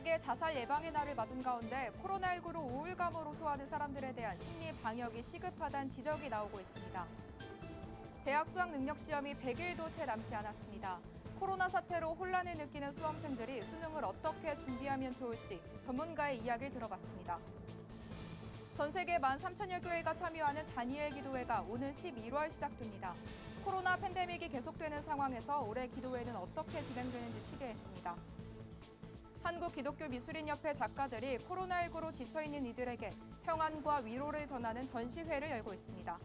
세계 자살 예방의 날을 맞은 가운데 코로나19로 우울감으로 호소하는 사람들에 대한 심리 방역이 시급하다는 지적이 나오고 있습니다. 대학 수학 능력 시험이 100일도 채 남지 않았습니다. 코로나 사태로 혼란을 느끼는 수험생들이 수능을 어떻게 준비하면 좋을지 전문가의 이야기를 들어봤습니다. 전 세계 13,000여 교회가 참여하는 다니엘 기도회가 오는 11월 시작됩니다. 코로나 팬데믹이 계속되는 상황에서 올해 기도회는 어떻게 진행되는지 취재했습니다. 한국기독교미술인협회 작가들이 코로나19로 지쳐있는 이들에게 평안과 위로를 전하는 전시회를 열고 있습니다.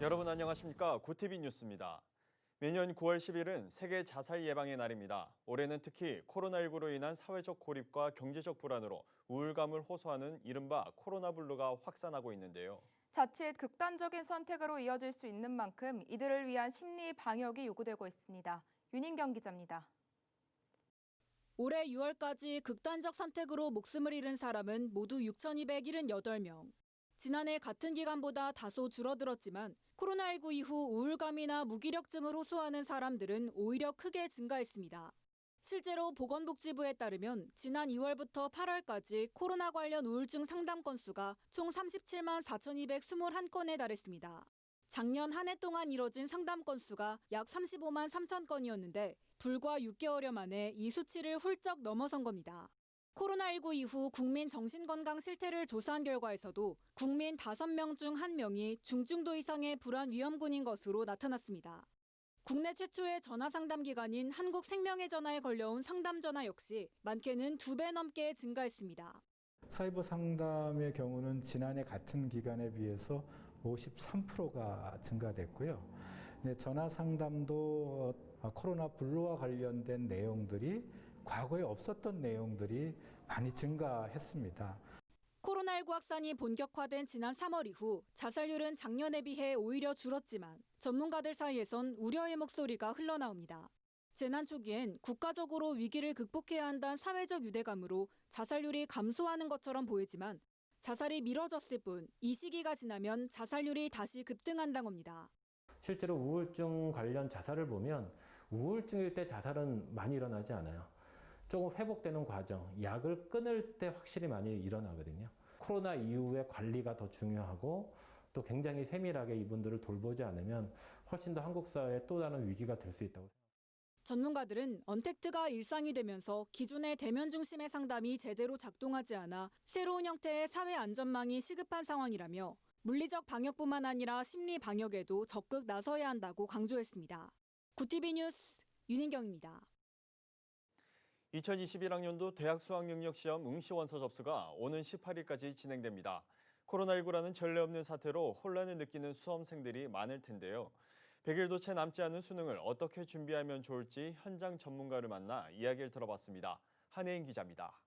여러분 안녕하십니까? 구티비 뉴스입니다. 매년 9월 10일은 세계 자살 예방의 날입니다. 올해는 특히 코로나19로 인한 사회적 고립과 경제적 불안으로 우울감을 호소하는 이른바 코로나 블루가 확산하고 있는데요. 자칫 극단적인 선택으로 이어질 수 있는 만큼 이들을 위한 심리 방역이 요구되고 있습니다. 윤인경 기자입니다. 올해 6월까지 극단적 선택으로 목숨을 잃은 사람은 모두 6,278명. 지난해 같은 기간보다 다소 줄어들었지만 코로나19 이후 우울감이나 무기력증을 호소하는 사람들은 오히려 크게 증가했습니다. 실제로 보건복지부에 따르면 지난 2월부터 8월까지 코로나 관련 우울증 상담 건수가 총 37만 4,221건에 달했습니다. 작년 한 해 동안 이뤄진 상담 건수가 약 35만 3천 건이었는데 불과 6개월여 만에 이 수치를 훌쩍 넘어선 겁니다. 코로나19 이후 국민 정신건강 실태를 조사한 결과에서도 국민 5명 중 1명이 중증도 이상의 불안 위험군인 것으로 나타났습니다. 국내 최초의 전화상담 기관인 한국생명의 전화에 걸려온 상담 전화 역시 많게는 2배 넘게 증가했습니다. 사이버 상담의 경우는 지난해 같은 기간에 비해서 53%가 증가됐고요. 전화 상담도 코로나 블루와 관련된 내용들이 과거에 없었던 내용들이 많이 증가했습니다. 코로나19 확산이 본격화된 지난 3월 이후 자살률은 작년에 비해 오히려 줄었지만 전문가들 사이에선 우려의 목소리가 흘러나옵니다. 재난 초기엔 국가적으로 위기를 극복해야 한다는 사회적 유대감으로 자살률이 감소하는 것처럼 보이지만 자살이 미뤄졌을 뿐 이 시기가 지나면 자살률이 다시 급등한다고 합니다. 실제로 우울증 관련 자살을 보면 우울증일 때 자살은 많이 일어나지 않아요. 조금 회복되는 과정, 약을 끊을 때 확실히 많이 일어나거든요. 코로나 이후에 관리가 더 중요하고 또 굉장히 세밀하게 이분들을 돌보지 않으면 훨씬 더 한국 사회에 또 다른 위기가 될 수 있다고 생각합니다. 전문가들은 언택트가 일상이 되면서 기존의 대면 중심의 상담이 제대로 작동하지 않아 새로운 형태의 사회 안전망이 시급한 상황이라며 물리적 방역뿐만 아니라 심리 방역에도 적극 나서야 한다고 강조했습니다. 구티비 뉴스 윤인경입니다. 2021학년도 대학 수학능력시험 응시원서 접수가 오는 18일까지 진행됩니다. 코로나19라는 전례 없는 사태로 혼란을 느끼는 수험생들이 많을 텐데요. 100일도 채 남지 않은 수능을 어떻게 준비하면 좋을지 현장 전문가를 만나 이야기를 들어봤습니다. 한혜인 기자입니다.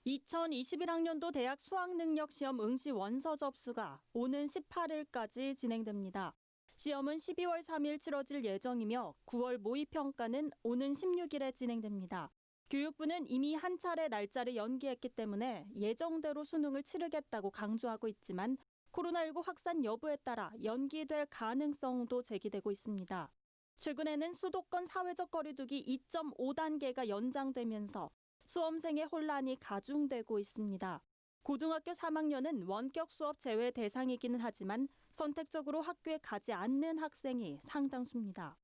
2021학년도 대학 수학능력시험 응시 원서 접수가 오는 18일까지 진행됩니다. 시험은 12월 3일 치러질 예정이며 9월 모의평가는 오는 16일에 진행됩니다. 교육부는 이미 한 차례 날짜를 연기했기 때문에 예정대로 수능을 치르겠다고 강조하고 있지만 코로나19 확산 여부에 따라 연기될 가능성도 제기되고 있습니다. 최근에는 수도권 사회적 거리두기 2.5단계가 연장되면서 수험생의 혼란이 가중되고 있습니다. 고등학교 3학년은 원격 수업 제외 대상이기는 하지만 선택적으로 학교에 가지 않는 학생이 상당수입니다.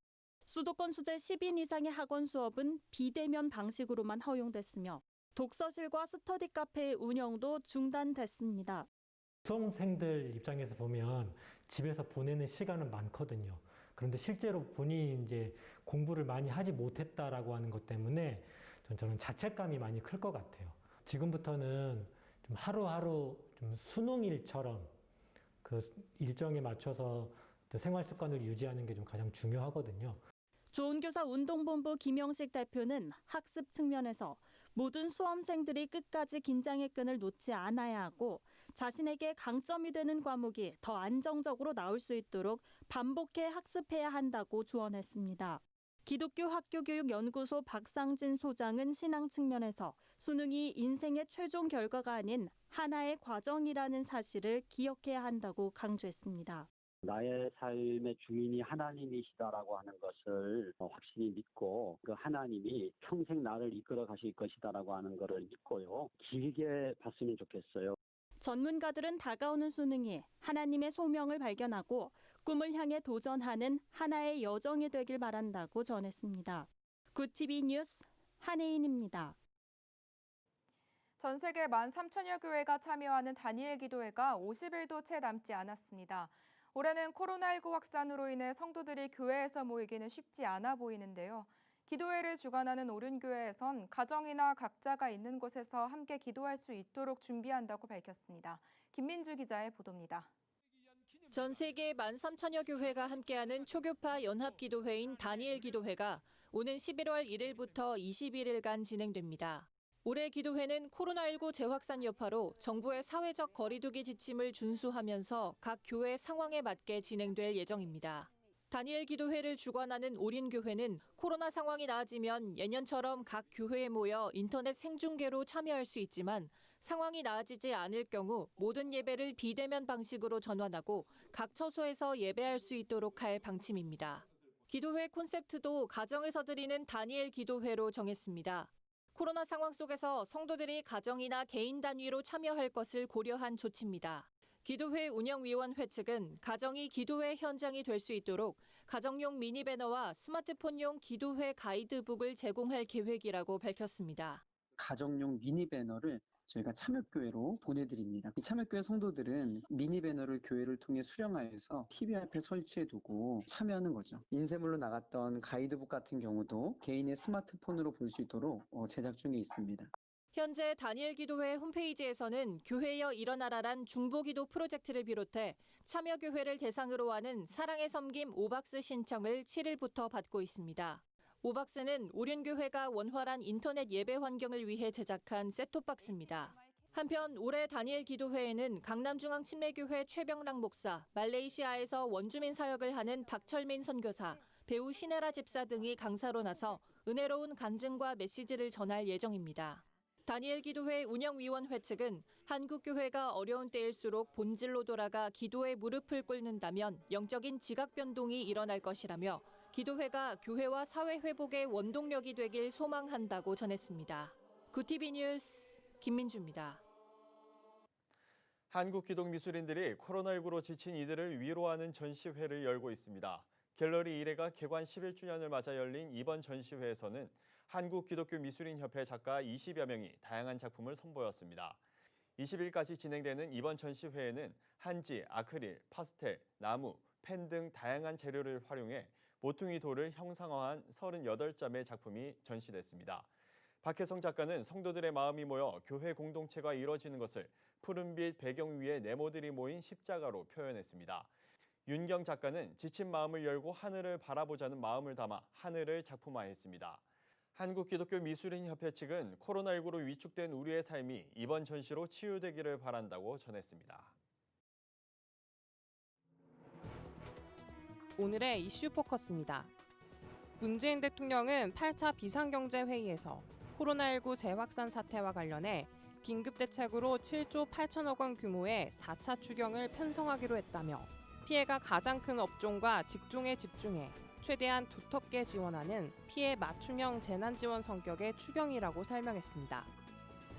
수도권 수재 10인 이상의 학원 수업은 비대면 방식으로만 허용됐으며 독서실과 스터디 카페의 운영도 중단됐습니다. 수험생들 입장에서 보면 집에서 보내는 시간은 많거든요. 그런데 실제로 본인이 이제 공부를 많이 하지 못했다라고 하는 것 때문에 저는 자책감이 많이 클 것 같아요. 지금부터는 좀 하루하루 좀 수능일처럼 그 일정에 맞춰서 생활 습관을 유지하는 게 좀 가장 중요하거든요. 좋은교사 운동본부 김영식 대표는 학습 측면에서 모든 수험생들이 끝까지 긴장의 끈을 놓지 않아야 하고 자신에게 강점이 되는 과목이 더 안정적으로 나올 수 있도록 반복해 학습해야 한다고 조언했습니다. 기독교 학교교육연구소 박상진 소장은 신앙 측면에서 수능이 인생의 최종 결과가 아닌 하나의 과정이라는 사실을 기억해야 한다고 강조했습니다. 나의 삶의 주인이 하나님이시다라고 하는 것을 확실히 믿고 그 하나님이 평생 나를 이끌어 가실 것이다라고 하는 것을 믿고요. 길게 봤으면 좋겠어요. 전문가들은 다가오는 수능이 하나님의 소명을 발견하고 꿈을 향해 도전하는 하나의 여정이 되길 바란다고 전했습니다. 굿TV 뉴스 한혜인입니다. 전 세계 13,000여 교회가 참여하는 다니엘 기도회가 50일도 채 남지 않았습니다. 올해는 코로나19 확산으로 인해 성도들이 교회에서 모이기는 쉽지 않아 보이는데요. 기도회를 주관하는 오륜교회에선 가정이나 각자가 있는 곳에서 함께 기도할 수 있도록 준비한다고 밝혔습니다. 김민주 기자의 보도입니다. 전 세계 13,000여 교회가 함께하는 초교파 연합기도회인 다니엘 기도회가 오는 11월 1일부터 21일간 진행됩니다. 올해 기도회는 코로나19 재확산 여파로 정부의 사회적 거리두기 지침을 준수하면서 각 교회 상황에 맞게 진행될 예정입니다. 다니엘 기도회를 주관하는 오륜교회는 코로나 상황이 나아지면 예년처럼 각 교회에 모여 인터넷 생중계로 참여할 수 있지만 상황이 나아지지 않을 경우 모든 예배를 비대면 방식으로 전환하고 각 처소에서 예배할 수 있도록 할 방침입니다. 기도회 콘셉트도 가정에서 드리는 다니엘 기도회로 정했습니다. 코로나 상황 속에서 성도들이 가정이나 개인 단위로 참여할 것을 고려한 조치입니다. 기도회 운영위원회 측은 가정이 기도회 현장이 될 수 있도록 가정용 미니배너와 스마트폰용 기도회 가이드북을 제공할 계획이라고 밝혔습니다. 가정용 미니배너를 저희가 참여교회로 보내드립니다. 이 참여교회 성도들은 미니배너를 교회를 통해 수령하여서 TV 앞에 설치해두고 참여하는 거죠. 인쇄물로 나갔던 가이드북 같은 경우도 개인의 스마트폰으로 볼 수 있도록 제작 중에 있습니다. 현재 다니엘 기도회 홈페이지에서는 교회여 일어나라란 중보기도 프로젝트를 비롯해 참여교회를 대상으로 하는 사랑의 섬김 5박스 신청을 7일부터 받고 있습니다. 5박스는 오륜교회가 원활한 인터넷 예배 환경을 위해 제작한 셋톱박스입니다. 한편 올해 다니엘 기도회에는 강남중앙침례교회 최병락 목사, 말레이시아에서 원주민 사역을 하는 박철민 선교사, 배우 신혜라 집사 등이 강사로 나서 은혜로운 간증과 메시지를 전할 예정입니다. 다니엘 기도회 운영위원회 측은 한국교회가 어려운 때일수록 본질로 돌아가 기도에 무릎을 꿇는다면 영적인 지각 변동이 일어날 것이라며 기도회가 교회와 사회 회복의 원동력이 되길 소망한다고 전했습니다. 굿TV 뉴스 김민주입니다. 한국 기독미술인들이 코로나19로 지친 이들을 위로하는 전시회를 열고 있습니다. 갤러리 1회가 개관 11주년을 맞아 열린 이번 전시회에서는 한국기독교미술인협회 작가 20여 명이 다양한 작품을 선보였습니다. 20일까지 진행되는 이번 전시회에는 한지, 아크릴, 파스텔, 나무, 펜 등 다양한 재료를 활용해 모퉁이 돌을 형상화한 38점의 작품이 전시됐습니다. 박혜성 작가는 성도들의 마음이 모여 교회 공동체가 이뤄지는 것을 푸른빛 배경 위에 네모들이 모인 십자가로 표현했습니다. 윤경 작가는 지친 마음을 열고 하늘을 바라보자는 마음을 담아 하늘을 작품화했습니다. 한국기독교미술인협회 측은 코로나19로 위축된 우리의 삶이 이번 전시로 치유되기를 바란다고 전했습니다. 오늘의 이슈 포커스입니다. 문재인 대통령은 8차 비상경제회의에서 코로나19 재확산 사태와 관련해 긴급대책으로 7조 8천억 원 규모의 4차 추경을 편성하기로 했다며 피해가 가장 큰 업종과 직종에 집중해 최대한 두텁게 지원하는 피해 맞춤형 재난지원 성격의 추경이라고 설명했습니다.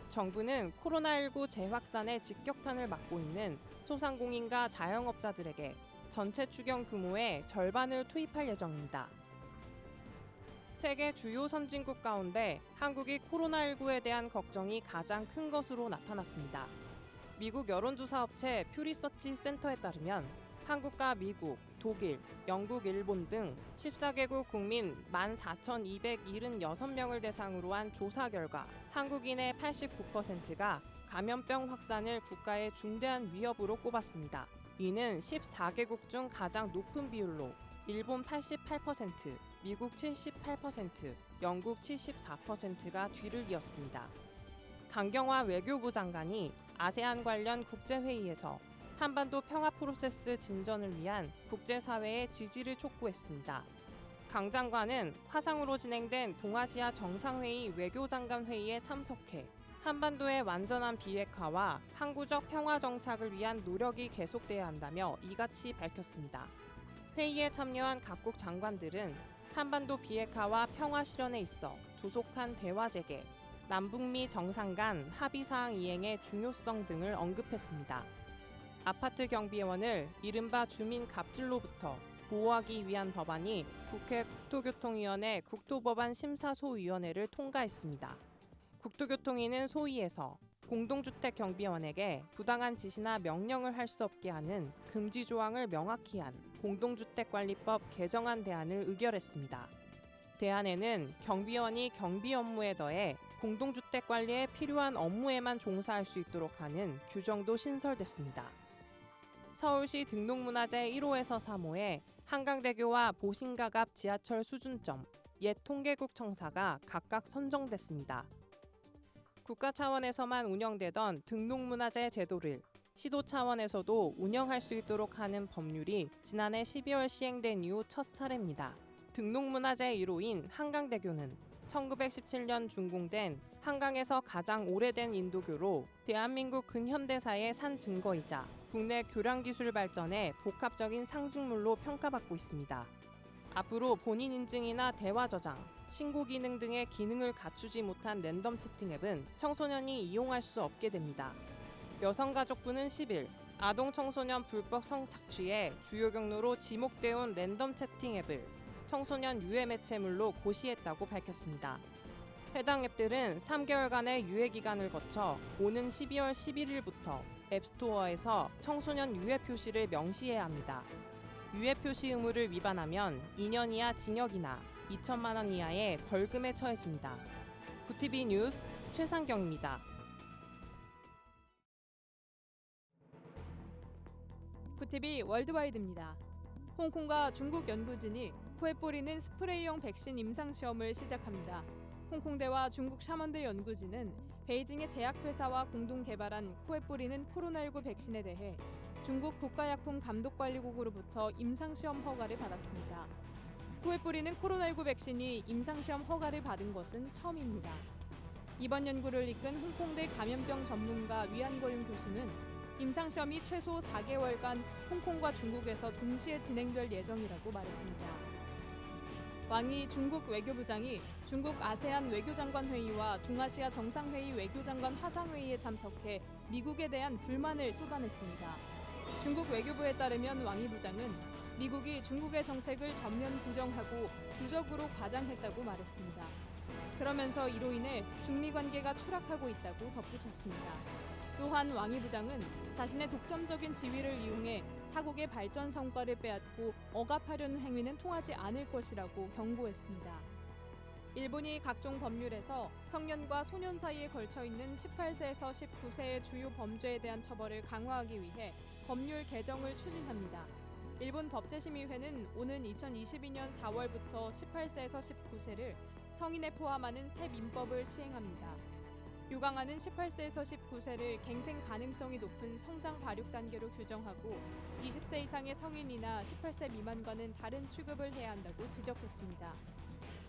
정부는 코로나19 재확산의 직격탄을 맞고 있는 소상공인과 자영업자들에게 전체 추경 규모의 절반을 투입할 예정입니다. 세계 주요 선진국 가운데 한국이 코로나19에 대한 걱정이 가장 큰 것으로 나타났습니다. 미국 여론조사 업체 퓨리서치 센터에 따르면 한국과 미국, 독일, 영국, 일본 등 14개국 국민 14,276명을 대상으로 한 조사 결과 한국인의 89%가 감염병 확산을 국가의 중대한 위협으로 꼽았습니다. 이는 14개국 중 가장 높은 비율로 일본 88%, 미국 78%, 영국 74%가 뒤를 이었습니다. 강경화 외교부 장관이 아세안 관련 국제회의에서 한반도 평화 프로세스 진전을 위한 국제사회의 지지를 촉구했습니다. 강 장관은 화상으로 진행된 동아시아 정상회의 외교장관 회의에 참석해 한반도의 완전한 비핵화와 항구적 평화 정착을 위한 노력이 계속돼야 한다며 이같이 밝혔습니다. 회의에 참여한 각국 장관들은 한반도 비핵화와 평화 실현에 있어 조속한 대화 재개, 남북미 정상 간 합의사항 이행의 중요성 등을 언급했습니다. 아파트 경비원을 이른바 주민 갑질로부터 보호하기 위한 법안이 국회 국토교통위원회 국토법안 심사소위원회를 통과했습니다. 국토교통위는 소위에서 공동주택 경비원에게 부당한 지시나 명령을 할 수 없게 하는 금지 조항을 명확히 한 공동주택관리법 개정안 대안을 의결했습니다. 대안에는 경비원이 경비 업무에 더해 공동주택 관리에 필요한 업무에만 종사할 수 있도록 하는 규정도 신설됐습니다. 서울시 등록문화재 1호에서 3호에 한강대교와 보신각 앞 지하철 수준점, 옛 통계국 청사가 각각 선정됐습니다. 국가 차원에서만 운영되던 등록문화재 제도를 시도 차원에서도 운영할 수 있도록 하는 법률이 지난해 12월 시행된 이후 첫 사례입니다. 등록문화재 1호인 한강대교는 1917년 준공된 한강에서 가장 오래된 인도교로 대한민국 근현대사의 산 증거이자 국내 교량기술 발전의 복합적인 상징물로 평가받고 있습니다. 앞으로 본인 인증이나 대화 저장, 신고 기능 등의 기능을 갖추지 못한 랜덤 채팅 앱은 청소년이 이용할 수 없게 됩니다. 여성가족부는 10일 아동 청소년 불법 성착취의 주요 경로로 지목되어 온 랜덤 채팅 앱을 청소년 유해 매체물로 고시했다고 밝혔습니다. 해당 앱들은 3개월간의 유예 기간을 거쳐 오는 12월 11일부터 앱스토어에서 청소년 유해 표시를 명시해야 합니다. 유해 표시 의무를 위반하면 2년 이하 징역이나 2천만 원 이하의 벌금에 처해집니다. 구티비 뉴스 최상경입니다. 구티비 월드와이드입니다. 홍콩과 중국 연구진이 코에 뿌리는 스프레이용 백신 임상시험을 시작합니다. 홍콩대와 중국 샤먼대 연구진은 베이징의 제약회사와 공동 개발한 코에 뿌리는 코로나19 백신에 대해 중국 국가약품감독관리국으로부터 임상시험 허가를 받았습니다. 코에 뿌리는 코로나19 백신이 임상시험 허가를 받은 것은 처음입니다. 이번 연구를 이끈 홍콩대 감염병 전문가 위안거윤 교수는 임상시험이 최소 4개월간 홍콩과 중국에서 동시에 진행될 예정이라고 말했습니다. 왕이 중국 외교부장이 중국 아세안 외교장관 회의와 동아시아 정상회의 외교장관 화상회의에 참석해 미국에 대한 불만을 쏟아냈습니다. 중국 외교부에 따르면 왕이 부장은 미국이 중국의 정책을 전면 부정하고 주적으로 과장했다고 말했습니다. 그러면서 이로 인해 중미 관계가 추락하고 있다고 덧붙였습니다. 또한 왕이 부장은 자신의 독점적인 지위를 이용해 타국의 발전 성과를 빼앗고 억압하려는 행위는 통하지 않을 것이라고 경고했습니다. 일본이 각종 법률에서 성년과 소년 사이에 걸쳐 있는 18세에서 19세의 주요 범죄에 대한 처벌을 강화하기 위해 법률 개정을 추진합니다. 일본 법제심의회는 오는 2022년 4월부터 18세에서 19세를 성인에 포함하는 새 민법을 시행합니다. 요강안은 18세에서 19세를 갱생 가능성이 높은 성장 발육 단계로 규정하고 20세 이상의 성인이나 18세 미만과는 다른 취급을 해야 한다고 지적했습니다.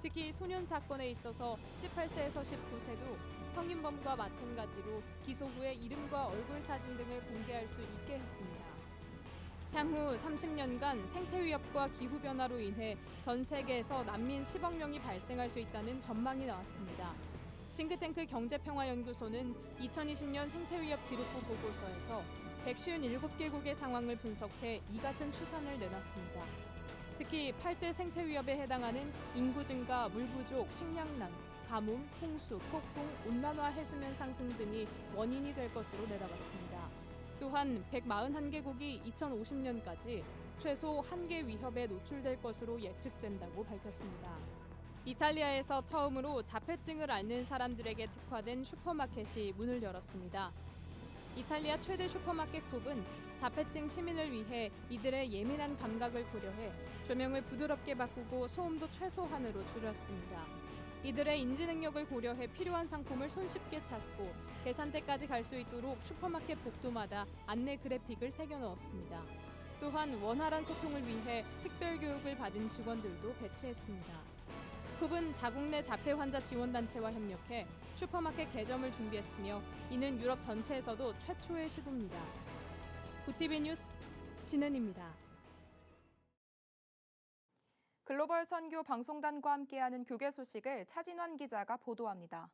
특히 소년 사건에 있어서 18세에서 19세도 성인범과 마찬가지로 기소 후에 이름과 얼굴 사진 등을 공개할 수 있게 했습니다. 향후 30년간 생태 위협과 기후 변화로 인해 전 세계에서 난민 10억 명이 발생할 수 있다는 전망이 나왔습니다. 싱크탱크 경제평화연구소는 2020년 생태위협 기록부 보고서에서 157개국의 상황을 분석해 이 같은 추산을 내놨습니다. 특히 8대 생태위협에 해당하는 인구 증가, 물 부족, 식량난, 가뭄, 홍수, 폭풍, 온난화 해수면 상승 등이 원인이 될 것으로 내다봤습니다. 또한 141개국이 2050년까지 최소 1개 위협에 노출될 것으로 예측된다고 밝혔습니다. 이탈리아에서 처음으로 자폐증을 앓는 사람들에게 특화된 슈퍼마켓이 문을 열었습니다. 이탈리아 최대 슈퍼마켓 쿱은 자폐증 시민을 위해 이들의 예민한 감각을 고려해 조명을 부드럽게 바꾸고 소음도 최소한으로 줄였습니다. 이들의 인지 능력을 고려해 필요한 상품을 손쉽게 찾고 계산대까지 갈 수 있도록 슈퍼마켓 복도마다 안내 그래픽을 새겨 넣었습니다. 또한 원활한 소통을 위해 특별 교육을 받은 직원들도 배치했습니다. 쿱은 자국 내 자폐 환자 지원단체와 협력해 슈퍼마켓 개점을 준비했으며 이는 유럽 전체에서도 최초의 시도입니다. 구티비 뉴스 진은입니다. 글로벌 선교 방송단과 함께하는 교계 소식을 차진환 기자가 보도합니다.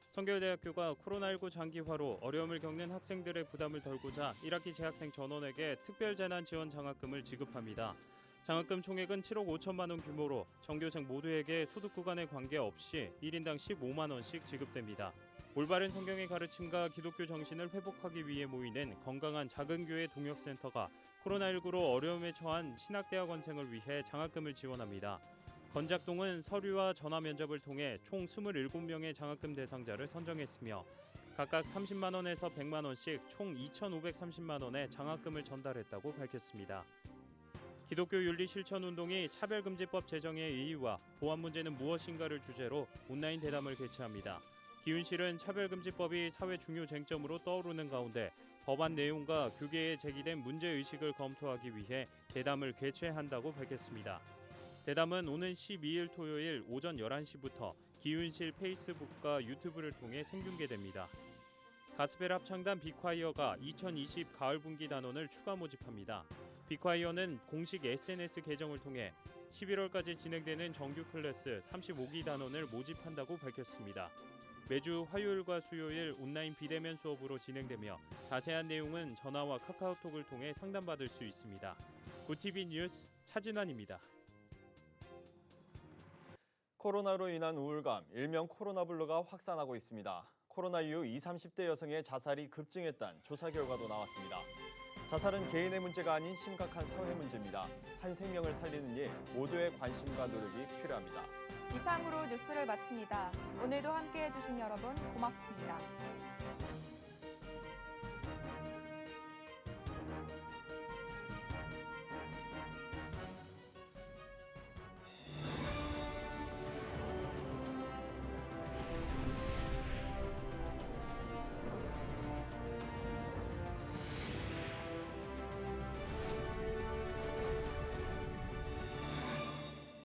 선교대학교가 코로나19 장기화로 어려움을 겪는 학생들의 부담을 덜고자 1학기 재학생 전원에게 특별재난지원 장학금을 지급합니다. 장학금 총액은 7억 5천만 원 규모로 전교생 모두에게 소득 구간에 관계없이 1인당 15만 원씩 지급됩니다. 올바른 성경의 가르침과 기독교 정신을 회복하기 위해 모이는 건강한 작은 교회 동역센터가 코로나19로 어려움에 처한 신학대학원생을 위해 장학금을 지원합니다. 건작동은 서류와 전화 면접을 통해 총 27명의 장학금 대상자를 선정했으며 각각 30만 원에서 100만 원씩 총 2,530만 원의 장학금을 전달했다고 밝혔습니다. 기독교 윤리 실천 운동이 차별금지법 제정의 의의와 보안 문제는 무엇인가를 주제로 온라인 대담을 개최합니다. 기윤실은 차별금지법이 사회 중요 쟁점으로 떠오르는 가운데 법안 내용과 교계에 제기된 문제의식을 검토하기 위해 대담을 개최한다고 밝혔습니다. 대담은 오는 12일 토요일 오전 11시부터 기윤실 페이스북과 유튜브를 통해 생중계됩니다. 가스펠 합창단 빅콰이어가 2020 가을 분기 단원을 추가 모집합니다. 빅콰이어는 공식 SNS 계정을 통해 11월까지 진행되는 정규 클래스 35기 단원을 모집한다고 밝혔습니다. 매주 화요일과 수요일 온라인 비대면 수업으로 진행되며 자세한 내용은 전화와 카카오톡을 통해 상담받을 수 있습니다. 구티비 뉴스 차진환입니다. 코로나로 인한 우울감, 일명 코로나블루가 확산하고 있습니다. 코로나 이후 20, 30대 여성의 자살이 급증했다는 조사 결과도 나왔습니다. 자살은 개인의 문제가 아닌 심각한 사회 문제입니다. 한 생명을 살리는 일, 모두의 관심과 노력이 필요합니다. 이상으로 뉴스를 마칩니다. 오늘도 함께해 주신 여러분 고맙습니다.